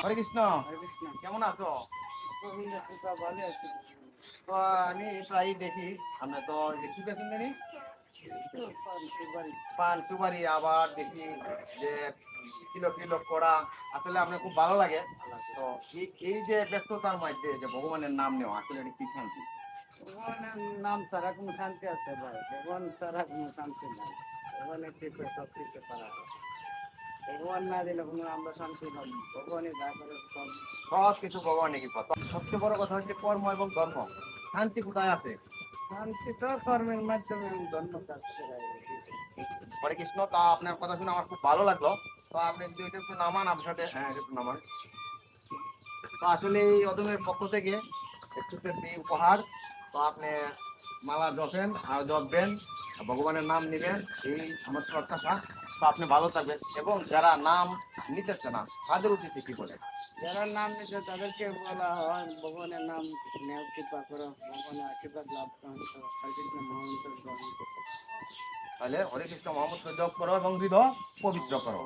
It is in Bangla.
হরে কৃষ্ণ। হরে কৃষ্ণ। কেমন আছো? গোবিন্দের কৃপা ভালো আছি। তো আমি প্রায় দেখি আমরা তো দেখি পেছন জানি পান সুপারি, আবার দেখি যে কিলো কিলো করা, আসলে আপনার খুব ভালো লাগে। তো এই যে ব্যস্ততার মধ্যে যে ভগবানের নাম নেওয়া, আসলে এটা কি শান্তি? ভগবানের নাম ছাড়া কোনো শান্তি আছে ভাই? ভগবান ছাড়া কোনো শান্তি নাই। ভগবানের কৃপায় সব কিছু করা হয়। ভগবান না দিলে কোনো আমরা শান্তি পাবো না। ভগবানই যা করে সব। সব কিছু ভগবানের কৃপা। তো সবচেয়ে বড় কথা হচ্ছে কর্ম এবং ধর্ম। শান্তি কোথায় আছে? শান্তি তো কর্মের মাধ্যমে আমি ধর্ম কাজ করাই। হরে কৃষ্ণ। তা আপনার কথা শুনে আমার খুব ভালো লাগলো। তো আপনি যদি এটা একটু নামান আপনার সাথে, হ্যাঁ এটা একটু নামান। তো আসলে এই অদমের পক্ষ থেকে একটু এই উপহার। তো আপনি মালা জপেন আর জপবেন, ভগবানের নাম নেবেন, এই আমার প্রত্যাশা। তো আপনি ভালো থাকবেন, এবং যারা নাম নিতেছে না তাদের উচিত কি বলে? যারা নাম নিচ্ছে তাদেরকে বলা হয় ভগবানের নাম নেও, কৃপা করো, ভগবানের আশীর্বাদ লাভ করো, হরে কৃষ্ণ মহামন্ত্র গ্রহণ করো। তাহলে হরে কৃষ্ণ মহামন্ত্র জপ করো এবং হৃদয় পবিত্র করো।